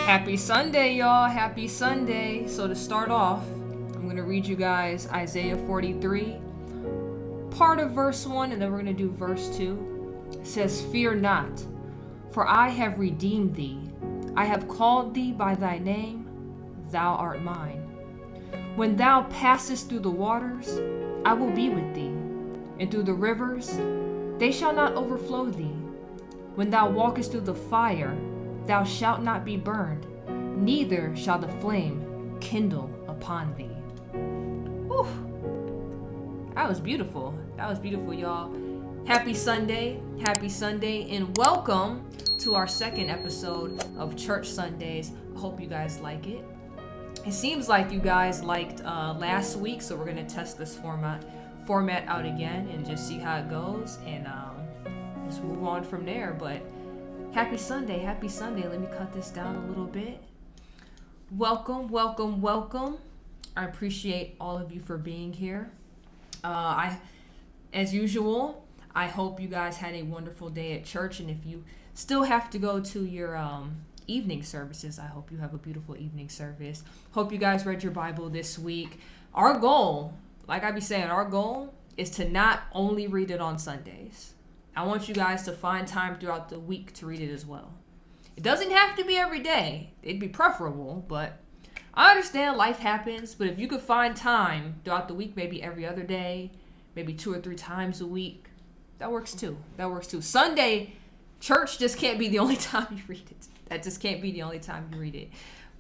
Happy Sunday, y'all. Happy Sunday. So to start off, I'm going to read you guys Isaiah 43, part of verse 1, and then we're going to do verse 2. It says, "Fear not, for I have redeemed thee. I have called thee by thy name. Thou art mine. When thou passest through the waters, I will be with thee. And through the rivers, they shall not overflow thee. When thou walkest through the fire, thou shalt not be burned, neither shall the flame kindle upon thee." Whew. That was beautiful. That was beautiful, y'all. Happy Sunday. Happy Sunday. And welcome to our second episode of Church Sundays. I hope you guys like it. It seems like you guys liked last week, so we're going to test this format out again and just see how it goes, and just move on from there. But happy Sunday. Happy Sunday. Let me cut this down a little bit. Welcome, welcome, welcome. I appreciate all of you for being here. As usual, I hope you guys had a wonderful day at church, and if you still have to go to your evening services, I hope you have a beautiful evening service. Hope you guys read your Bible this week. Our goal, like I be saying, our goal is to not only read it on Sundays. I want you guys to find time throughout the week to read it as well. It doesn't have to be every day. It'd be preferable, but I understand life happens. But if you could find time throughout the week, maybe every other day, maybe 2 or 3 times a week, that works too. That works too. Sunday, church just can't be the only time you read it. That just can't be the only time you read it.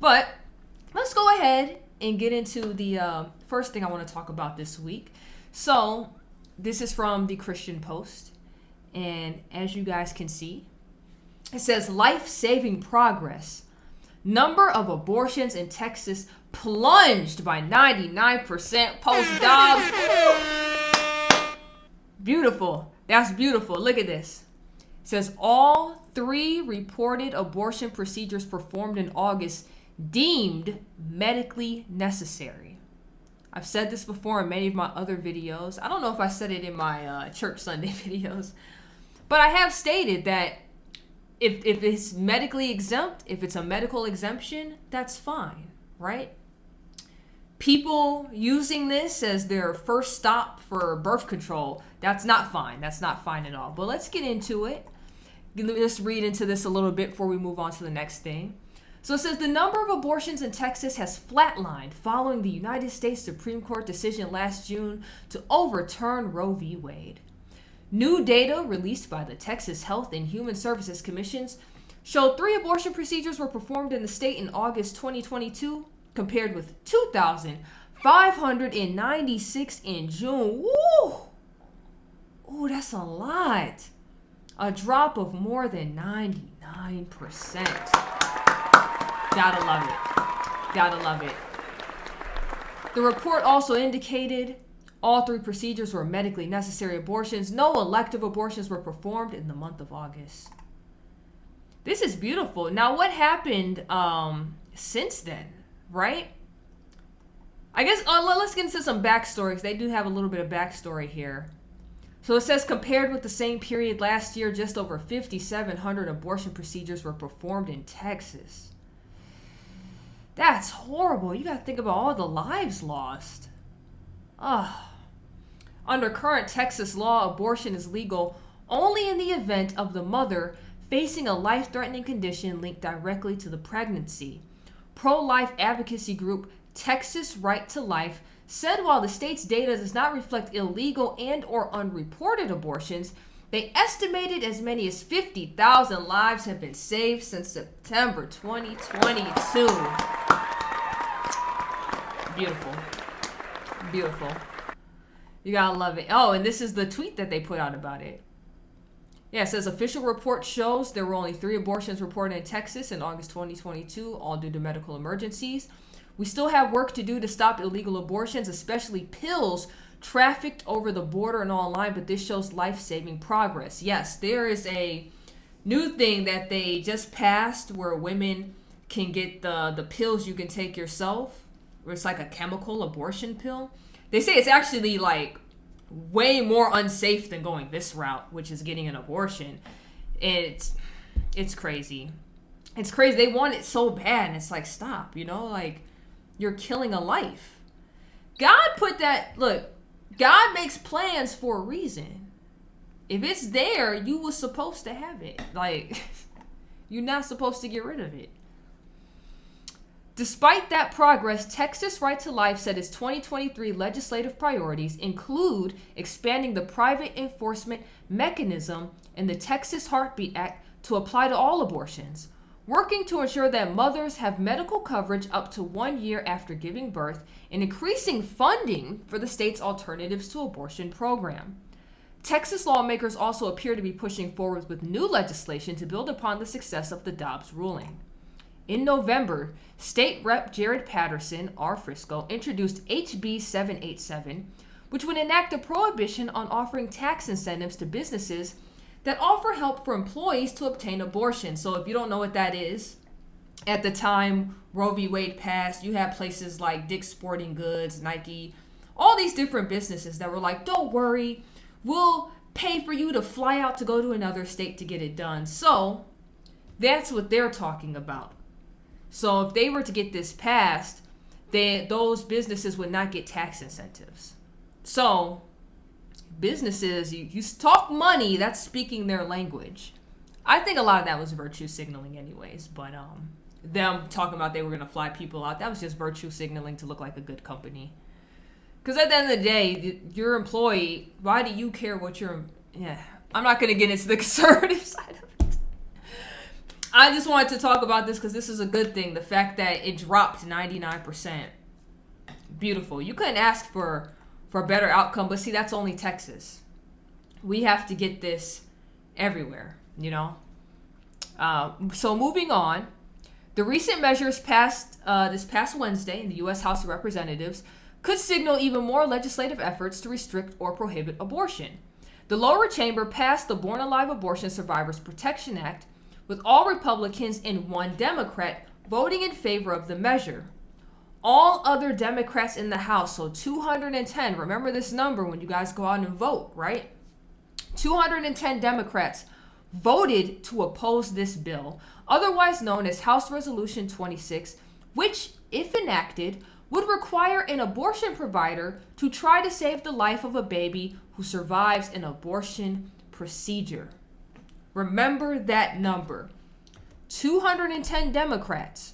But let's go ahead and get into the first thing I want to talk about this week. So this is from the Christian Post. And as you guys can see, it says, "Life-saving progress. Number of abortions in Texas plunged by 99% post-Dobbs." Beautiful. That's beautiful. Look at this. It says, "All 3 reported abortion procedures performed in August deemed medically necessary." I've said this before in many of my other videos. I don't know if I said it in my Church Sunday videos, but I have stated that if it's medically exempt, if it's a medical exemption, that's fine, right? People using this as their first stop for birth control, that's not fine. That's not fine at all. But let's get into it. Let's read into this a little bit before we move on to the next thing. So it says, "The number of abortions in Texas has flatlined following the United States Supreme Court decision last June to overturn Roe v. Wade. New data released by the Texas Health and Human Services Commissions showed 3 abortion procedures were performed in the state in August 2022, compared with 2,596 in June. Woo! Ooh, that's a lot. A drop of more than 99%. Gotta love it. Gotta love it. The report also indicated all 3 procedures were medically necessary abortions. No elective abortions were performed in the month of August." This is beautiful. Now, what happened since then, right? I guess let's get into some backstory, because they do have a little bit of backstory here. So it says, compared with the same period last year, just over 5,700 abortion procedures were performed in Texas. That's horrible. You got to think about all the lives lost. Under current Texas law, abortion is legal only in the event of the mother facing a life-threatening condition linked directly to the pregnancy. Pro-life advocacy group Texas Right to Life said while the state's data does not reflect illegal and or unreported abortions, they estimated as many as 50,000 lives have been saved since September 2022. Beautiful. Beautiful. You gotta love it. Oh, and this is the tweet that they put out about it. Yeah, it says, "Official report shows there were only 3 abortions reported in Texas in August 2022, all due to medical emergencies. We still have work to do to stop illegal abortions, especially pills trafficked over the border and online, but this shows life-saving progress." Yes, there is a new thing that they just passed where women can get the pills you can take yourself, where it's like a chemical abortion pill. They say it's actually like way more unsafe than going this route, which is getting an abortion. It's crazy. It's crazy. They want it so bad. And it's like, stop, like you're killing a life. God put that, look, God makes plans for a reason. If it's there, you were supposed to have it. Like, you're not supposed to get rid of it. Despite that progress, Texas Right to Life said its 2023 legislative priorities include expanding the private enforcement mechanism in the Texas Heartbeat Act to apply to all abortions, working to ensure that mothers have medical coverage up to 1 year after giving birth, and increasing funding for the state's Alternatives to Abortion program. Texas lawmakers also appear to be pushing forward with new legislation to build upon the success of the Dobbs ruling. In November, State Rep. Jared Patterson, R. Frisco, introduced HB 787, which would enact a prohibition on offering tax incentives to businesses that offer help for employees to obtain abortion. So if you don't know what that is, at the time Roe v. Wade passed, you had places like Dick's Sporting Goods, Nike, all these different businesses that were like, don't worry, we'll pay for you to fly out to go to another state to get it done. So that's what they're talking about. So if they were to get this passed, those businesses would not get tax incentives. So businesses, you talk money, that's speaking their language. I think a lot of that was virtue signaling anyways, but them talking about they were going to fly people out, that was just virtue signaling to look like a good company. Because at the end of the day, your employee, why do you care what I'm not going to get into the conservative side of it. I just wanted to talk about this because this is a good thing. The fact that it dropped 99%. Beautiful. You couldn't ask for a better outcome, but see, that's only Texas. We have to get this everywhere, So moving on, the recent measures passed this past Wednesday in the U.S. House of Representatives could signal even more legislative efforts to restrict or prohibit abortion. The lower chamber passed the Born Alive Abortion Survivors Protection Act, with all Republicans and one Democrat voting in favor of the measure. All other Democrats in the House, so 210, remember this number when you guys go out and vote, right? 210 Democrats voted to oppose this bill, otherwise known as House Resolution 26, which, if enacted, would require an abortion provider to try to save the life of a baby who survives an abortion procedure. Remember that number. 210 Democrats.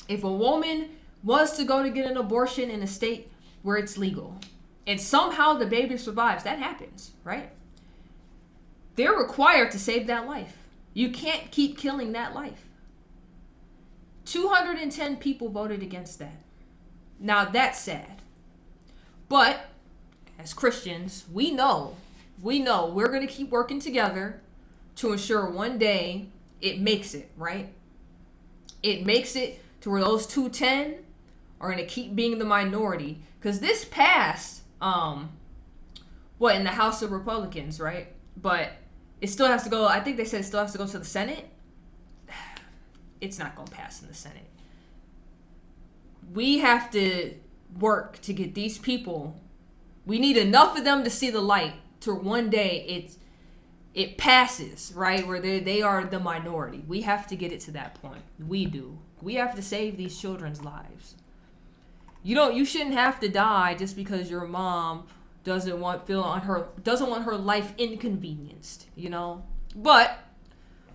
If a woman was to go to get an abortion in a state where it's legal, and somehow the baby survives, that happens, right? They're required to save that life. You can't keep killing that life. 210 people voted against that. Now that's sad. But as Christians, we know we're going to keep working together to ensure one day it makes it, right? It makes it to where those 210 are going to keep being the minority. Because this passed, in the House of Republicans, right? But it still has to go, I think they said it still has to go to the Senate. It's not going to pass in the Senate. We have to work to get these people, we need enough of them to see the light to one day it passes, right? Where they are the minority. We have to get it to that point. We do. We have to save these children's lives. You shouldn't have to die just because your mom doesn't want her life inconvenienced, But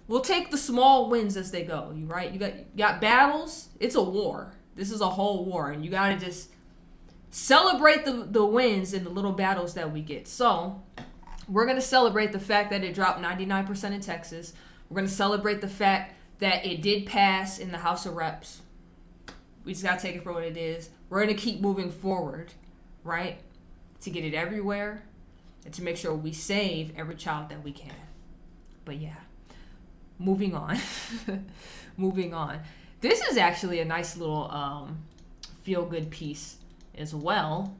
we'll take the small wins as they go, right? You got battles. It's a war. This is a whole war, and you got to just celebrate the wins and the little battles that we get. So we're going to celebrate the fact that it dropped 99% in Texas. We're going to celebrate the fact that it did pass in the House of Reps. We just got to take it for what it is. We're going to keep moving forward, right? To get it everywhere and to make sure we save every child that we can. But yeah, moving on. Moving on. This is actually a nice little feel-good piece as well.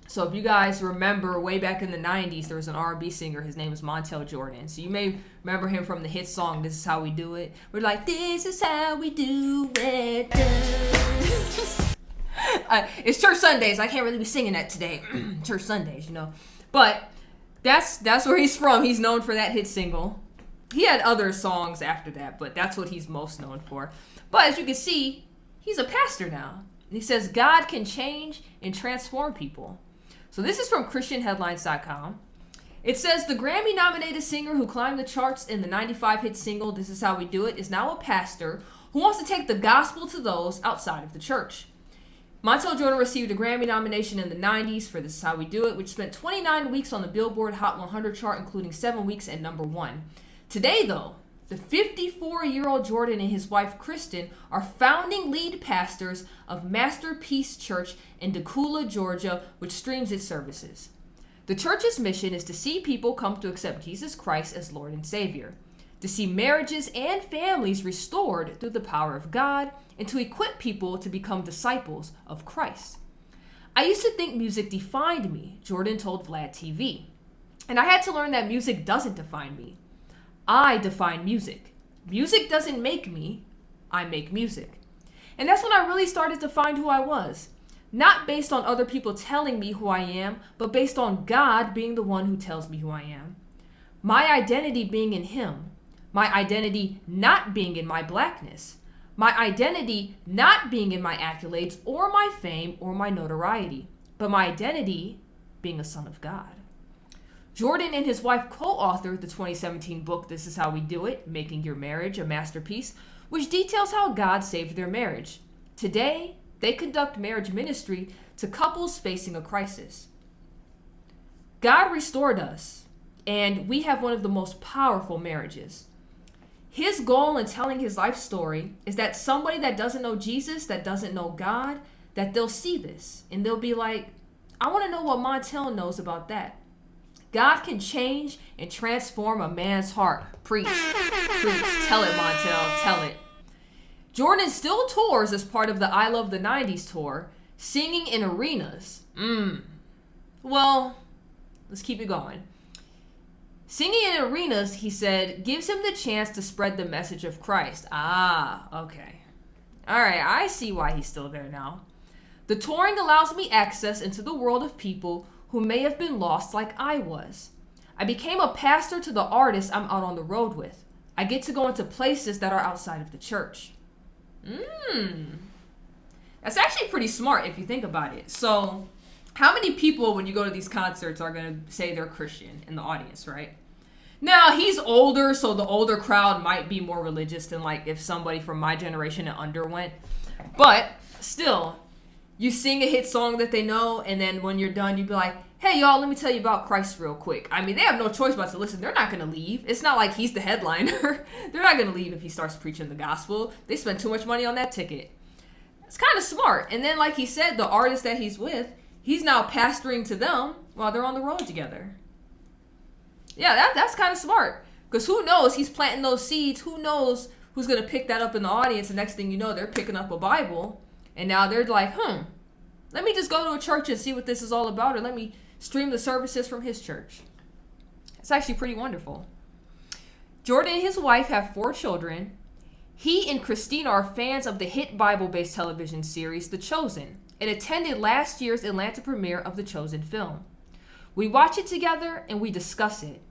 So if you guys remember way back in the 90s, there was an R&B singer. His name was Montell Jordan. So you may remember him from the hit song, This Is How We Do It. We're like, this is how we do it. It's Church Sundays. I can't really be singing that today. Church Sundays, But that's where he's from. He's known for that hit single. He had other songs after that, but that's what he's most known for. But as you can see, he's a pastor now. And he says God can change and transform people. So this is from ChristianHeadlines.com. It says the Grammy-nominated singer who climbed the charts in the 95 hit single This Is How We Do It is now a pastor who wants to take the gospel to those outside of the church. Montell Jordan received a Grammy nomination in the 90s for This Is How We Do It, which spent 29 weeks on the Billboard Hot 100 chart, including 7 weeks at number 1. Today, though, the 54-year-old Jordan and his wife, Kristen, are founding lead pastors of Masterpiece Church in Decula, Georgia, which streams its services. The church's mission is to see people come to accept Jesus Christ as Lord and Savior, to see marriages and families restored through the power of God, and to equip people to become disciples of Christ. I used to think music defined me, Jordan told Vlad TV. And I had to learn that music doesn't define me. I define music. Music doesn't make me, I make music. And that's when I really started to find who I was. Not based on other people telling me who I am, but based on God being the one who tells me who I am. My identity being in Him. My identity not being in my blackness. My identity not being in my accolades or my fame or my notoriety, but my identity being a son of God. Jordan and his wife co-authored the 2017 book, This Is How We Do It, Making Your Marriage a Masterpiece, which details how God saved their marriage. Today, they conduct marriage ministry to couples facing a crisis. God restored us, and we have one of the most powerful marriages. His goal in telling his life story is that somebody that doesn't know Jesus, that doesn't know God, that they'll see this, and they'll be like, I want to know what Montell knows about that. God can change and transform a man's heart. Preach. Preach. Tell it, Montell. Tell it. Jordan still tours as part of the I Love the 90s tour, singing in arenas. Well, let's keep it going. Singing in arenas, he said, gives him the chance to spread the message of Christ. Okay. All right, I see why he's still there now. The touring allows me access into the world of people who may have been lost like I was. I became a pastor to the artists I'm out on the road with. I get to go into places that are outside of the church. That's actually pretty smart if you think about it. So, how many people when you go to these concerts are going to say they're Christian in the audience, right? Now, he's older, so the older crowd might be more religious than like if somebody from my generation and under went. But still, you sing a hit song that they know, and then when you're done, you'd be like, hey, y'all, let me tell you about Christ real quick. I mean, they have no choice but to listen. They're not going to leave. It's not like he's the headliner. They're not going to leave if he starts preaching the gospel. They spend too much money on that ticket. It's kind of smart. And then, like he said, the artist that he's with, he's now pastoring to them while they're on the road together. Yeah, that's kind of smart. Because who knows? He's planting those seeds. Who knows who's going to pick that up in the audience? The next thing you know, they're picking up a Bible. And now they're like, let me just go to a church and see what this is all about. Or let me stream the services from his church. It's actually pretty wonderful. Jordan and his wife have 4 children. He and Christina are fans of the hit Bible-based television series, The Chosen, and attended last year's Atlanta premiere of The Chosen film. We watch it together and we discuss it.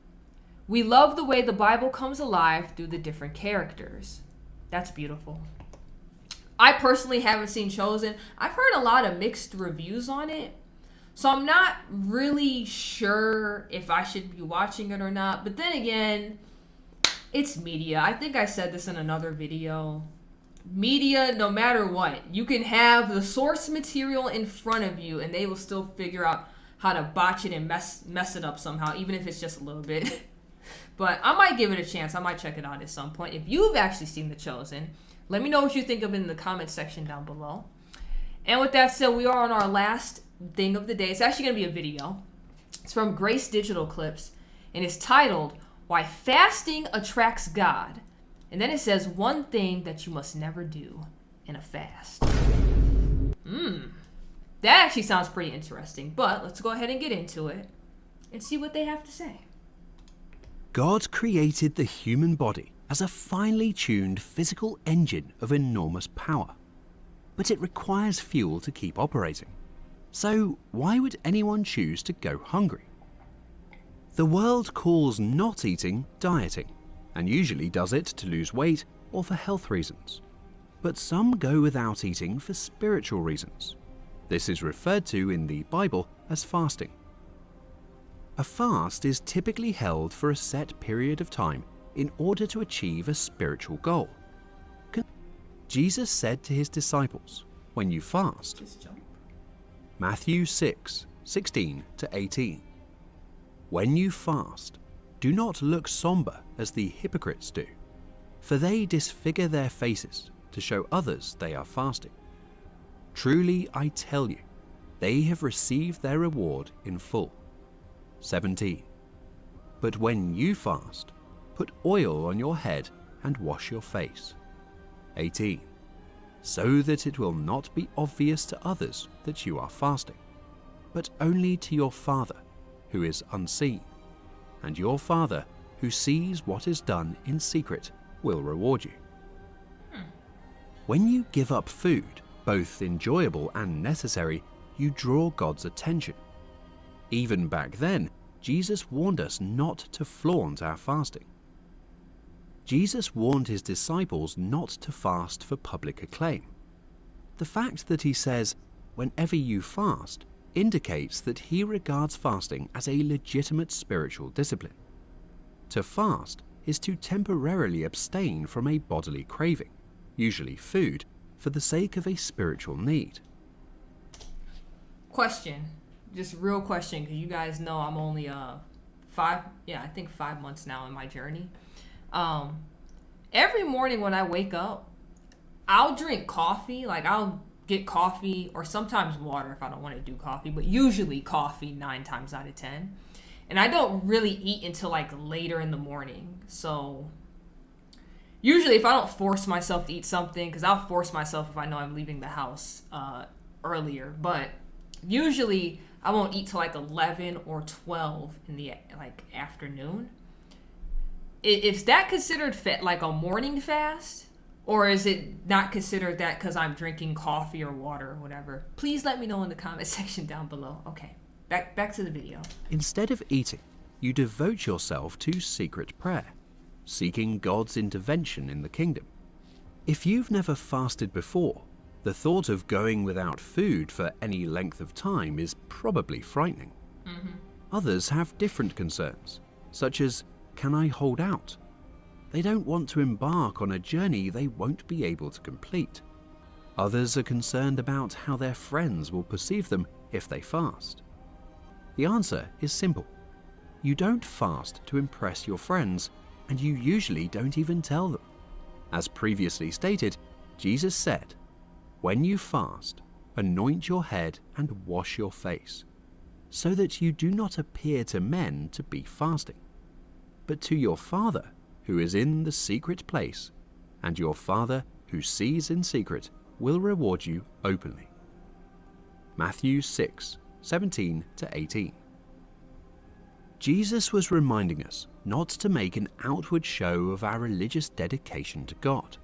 We love the way the Bible comes alive through the different characters. That's beautiful. I personally haven't seen Chosen. I've heard a lot of mixed reviews on it, so I'm not really sure if I should be watching it or not. But then again, it's media. I think I said this in another video. Media, no matter what, you can have the source material in front of you and they will still figure out how to botch it and mess it up somehow, even if it's just a little bit. But I might give it a chance. I might check it out at some point. If you've actually seen The Chosen, let me know what you think of it in the comment section down below. And with that said, we are on our last thing of the day. It's actually going to be a video. It's from Grace Digital Clips, and it's titled, Why Fasting Attracts God. And then it says, one thing that you must never do in a fast. That actually sounds pretty interesting, but let's go ahead and get into it and see what they have to say. God created the human body as a finely tuned physical engine of enormous power, but it requires fuel to keep operating. So why would anyone choose to go hungry? The world calls not eating dieting, and usually does it to lose weight or for health reasons. But some go without eating for spiritual reasons. This is referred to in the Bible as fasting. A fast is typically held for a set period of time in order to achieve a spiritual goal. Jesus said to his disciples, "When you fast," Matthew 6:16-18, "When you fast, do not look somber as the hypocrites do, for they disfigure their faces to show others they are fasting. Truly I tell you, they have received their reward in full." 17. "But when you fast, put oil on your head and wash your face." 18. "So that it will not be obvious to others that you are fasting, but only to your Father who is unseen, and your Father who sees what is done in secret will reward you." When you give up food, both enjoyable and necessary, you draw God's attention. Even back then, Jesus warned us not to flaunt our fasting. Jesus warned his disciples not to fast for public acclaim. The fact that he says, "whenever you fast," indicates that he regards fasting as a legitimate spiritual discipline. To fast is to temporarily abstain from a bodily craving, usually food, for the sake of a spiritual need. Question, just real question, because you guys know I'm only 5 months now in my journey. Every morning when I wake up, I'll drink coffee. Like, I'll get coffee or sometimes water if I don't want to do coffee, but usually coffee 9 times out of 10. And I don't really eat until like later in the morning. So usually if I don't force myself to eat something, because I'll force myself if I know I'm leaving the house earlier, but usually I won't eat till like 11 or 12 in the afternoon. Is that considered like a morning fast? Or is it not considered that because I'm drinking coffee or water or whatever? Please let me know in the comment section down below. Okay, back to the video. Instead of eating, you devote yourself to secret prayer, seeking God's intervention in the kingdom. If you've never fasted before, the thought of going without food for any length of time is probably frightening. Others have different concerns, such as, can I hold out? They don't want to embark on a journey they won't be able to complete. Others are concerned about how their friends will perceive them if they fast. The answer is simple. You don't fast to impress your friends, and you usually don't even tell them. As previously stated, Jesus said, "When you fast, anoint your head and wash your face, so that you do not appear to men to be fasting, but to your Father who is in the secret place, and your Father who sees in secret will reward you openly." Matthew 6:17-18. Jesus was reminding us not to make an outward show of our religious dedication to God.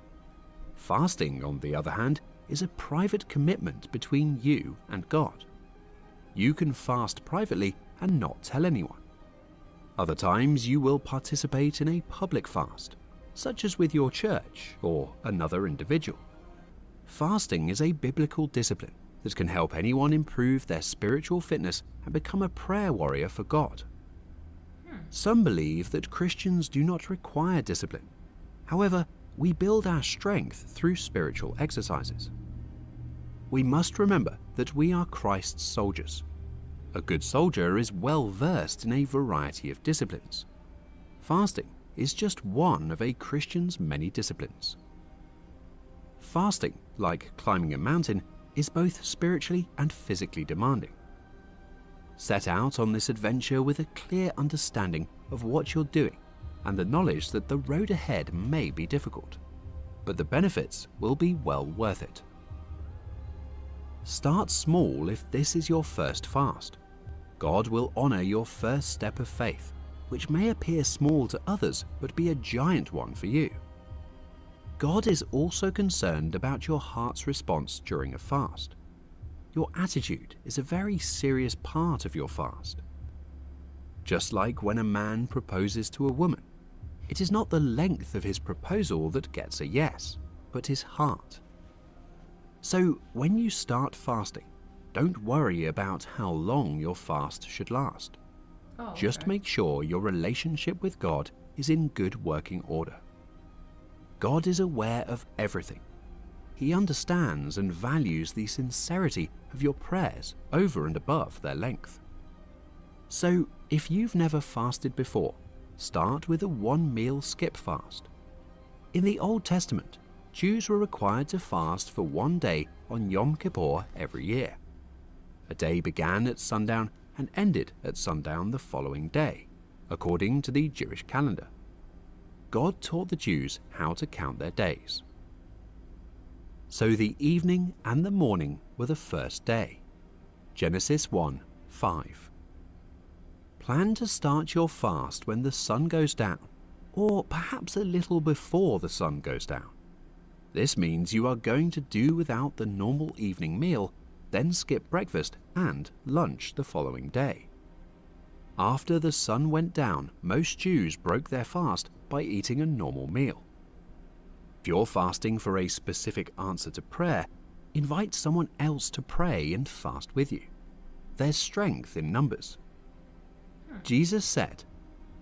Fasting, on the other hand, is a private commitment between you and God. You can fast privately and not tell anyone. Other times you will participate in a public fast, such as with your church or another individual. Fasting is a biblical discipline that can help anyone improve their spiritual fitness and become a prayer warrior for God. Some believe that Christians do not require discipline. However, we build our strength through spiritual exercises. We must remember that we are Christ's soldiers. A good soldier is well versed in a variety of disciplines. Fasting is just one of a Christian's many disciplines. Fasting, like climbing a mountain, is both spiritually and physically demanding. Set out on this adventure with a clear understanding of what you're doing and the knowledge that the road ahead may be difficult, but the benefits will be well worth it. Start small if this is your first fast. God will honor your first step of faith, which may appear small to others but be a giant one for you. God is also concerned about your heart's response during a fast. Your attitude is a very serious part of your fast. Just like when a man proposes to a woman, It is not the length of his proposal that gets a yes, but his heart. So when you start fasting, don't worry about how long your fast should last. Just make sure your relationship with God is in good working order. God is aware of everything. He understands and values the sincerity of your prayers over and above their length. So, if you've never fasted before, start with a one-meal skip fast. In the Old Testament, Jews were required to fast for one day on Yom Kippur every year. A day began at sundown and ended at sundown the following day, according to the Jewish calendar. God taught the Jews how to count their days. So the evening and the morning were the first day. Genesis 1:5. Plan to start your fast when the sun goes down, or perhaps a little before the sun goes down. This means you are going to do without the normal evening meal, then skip breakfast and lunch the following day. After the sun went down, most Jews broke their fast by eating a normal meal. If you're fasting for a specific answer to prayer, invite someone else to pray and fast with you. There's strength in numbers. Jesus said,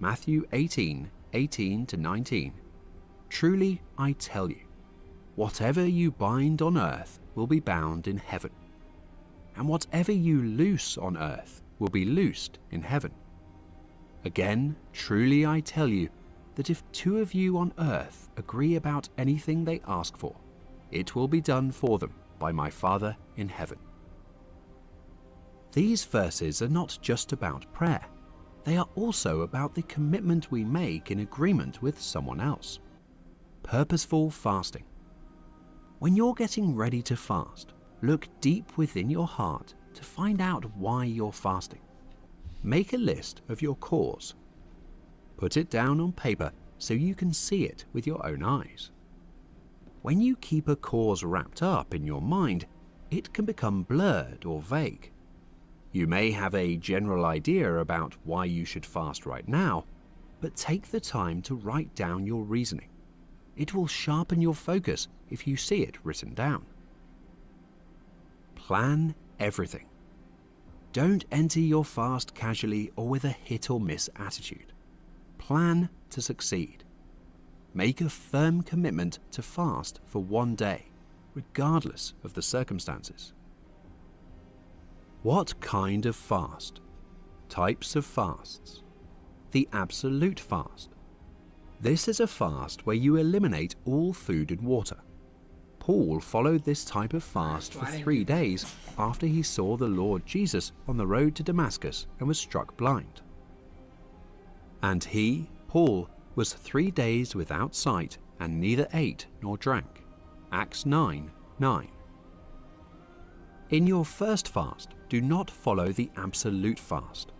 Matthew 18:18-19, "Truly I tell you, whatever you bind on earth will be bound in heaven, and whatever you loose on earth will be loosed in heaven. Again, truly I tell you, that if two of you on earth agree about anything they ask for, it will be done for them by my Father in heaven." These verses are not just about prayer. They are also about the commitment we make in agreement with someone else. Purposeful fasting. When you're getting ready to fast, look deep within your heart to find out why you're fasting. Make a list of your cause. Put it down on paper so you can see it with your own eyes. When you keep a cause wrapped up in your mind, it can become blurred or vague. You may have a general idea about why you should fast right now, but take the time to write down your reasoning. It will sharpen your focus if you see it written down. Plan everything. Don't enter your fast casually or with a hit or miss attitude. Plan to succeed. Make a firm commitment to fast for one day, regardless of the circumstances. What kind of fast? Types of fasts. The absolute fast. This is a fast where you eliminate all food and water. Paul followed this type of fast for 3 days after he saw the Lord Jesus on the road to Damascus and was struck blind. And he, Paul, was 3 days without sight and neither ate nor drank. Acts 9:9. In your first fast, do not follow the absolute fast.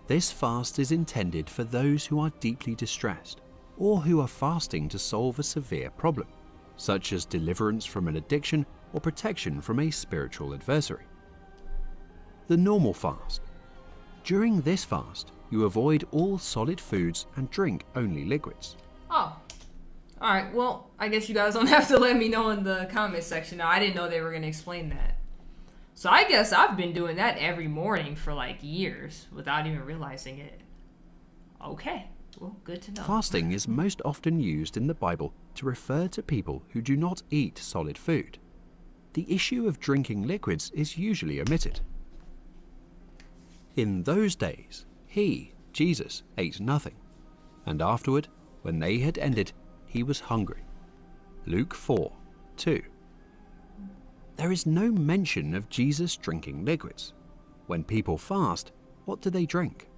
This fast is intended for those who are deeply distressed or who are fasting to solve a severe problem, such as deliverance from an addiction or protection from a spiritual adversary. The normal fast. During this fast, you avoid all solid foods and drink only liquids. Oh. Alright, well, I guess you guys don't have to let me know in the comment section now. I didn't know they were going to explain that. So I guess I've been doing that every morning for like years without even realizing it. Okay, well, good to know. Fasting is most often used in the Bible to refer to people who do not eat solid food. The issue of drinking liquids is usually omitted. In those days, he, Jesus, ate nothing, and afterward, when they had ended, he was hungry. Luke 4:2. There is no mention of Jesus drinking liquids. When people fast, what do they drink?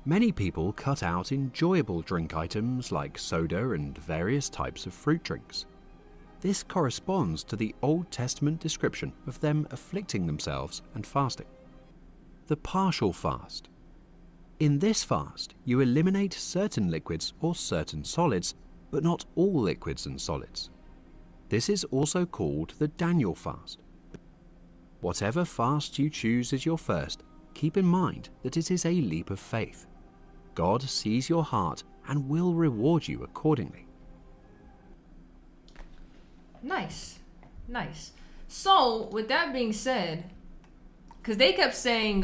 Many people cut out enjoyable drink items like soda and various types of fruit drinks. This corresponds to the Old Testament description of them afflicting themselves and fasting. The partial fast. In this fast, you eliminate certain liquids or certain solids, but not all liquids and solids. This is also called the Daniel fast. Whatever fast you choose as your first, keep in mind that it is a leap of faith. God sees your heart and will reward you accordingly. Nice. So, with that being said, because they kept saying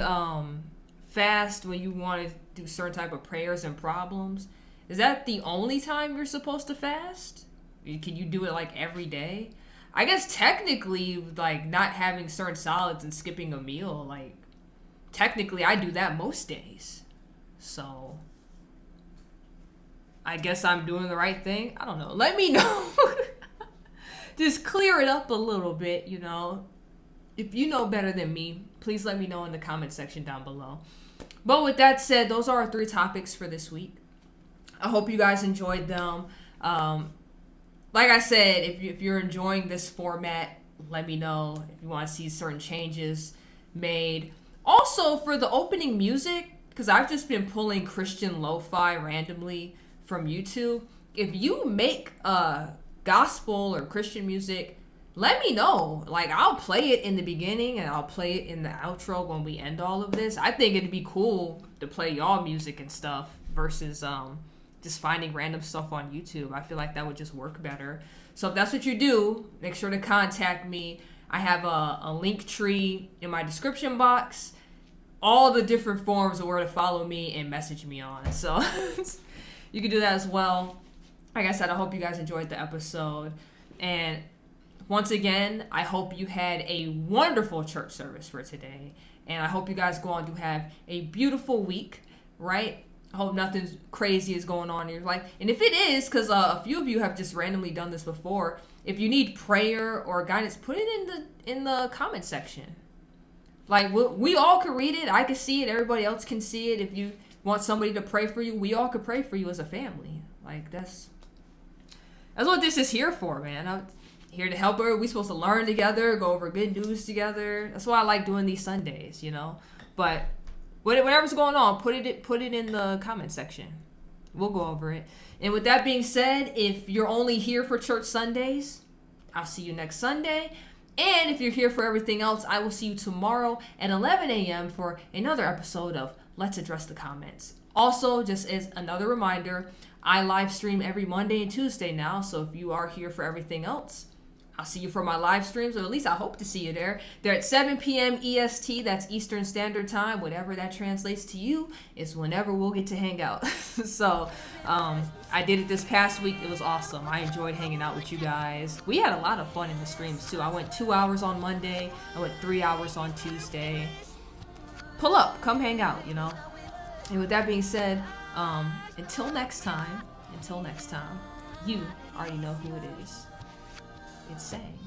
fast when you want to do certain type of prayers and problems. Is that the only time you're supposed to fast? Can you do it like every day? I guess technically, like not having certain solids and skipping a meal, like technically I do that most days. So I guess I'm doing the right thing. I don't know. Let me know. Just clear it up a little bit, you know. If you know better than me, please let me know in the comment section down below. But with that said, those are our 3 topics for this week. I hope you guys enjoyed them. Like I said, if you're enjoying this format, let me know if you want to see certain changes made. Also, for the opening music, because I've just been pulling Christian lo-fi randomly from YouTube. If you make gospel or Christian music, let me know. Like, I'll play it in the beginning and I'll play it in the outro when we end all of this. I think it'd be cool to play y'all music and stuff versus just finding random stuff on YouTube. I feel like that would just work better. So if that's what you do, make sure to contact me. I have a link tree in my description box. All the different forms of where to follow me and message me on. So you can do that as well. Like I said, I hope you guys enjoyed the episode. And once again, I hope you had a wonderful church service for today. And I hope you guys go on to have a beautiful week, right? I hope nothing crazy is going on in your life. And if it is, because a few of you have just randomly done this before, if you need prayer or guidance, put it in the comment section. Like, we all can read it. I can see it. Everybody else can see it. If you want somebody to pray for you, we all could pray for you as a family. Like, that's what this is here for, man. I'm here to help her. We're supposed to learn together, go over good news together. That's why I like doing these Sundays, you know. But whatever's going on, put it in the comment section. We'll go over it. And with that being said, if you're only here for church Sundays, I'll see you next Sunday. And if you're here for everything else, I will see you tomorrow at 11 a.m. for another episode of Let's Address the Comments. Also, just as another reminder, I live stream every Monday and Tuesday now. So if you are here for everything else, I'll see you for my live streams, or at least I hope to see you there. They're at 7 p.m. EST, that's Eastern Standard Time. Whatever that translates to you is whenever we'll get to hang out. So I did it this past week. It was awesome. I enjoyed hanging out with you guys. We had a lot of fun in the streams too. I went 2 hours on Monday. I went 3 hours on Tuesday. Pull up, come hang out, you know. And with that being said, until next time, you already know who it is. It's saying.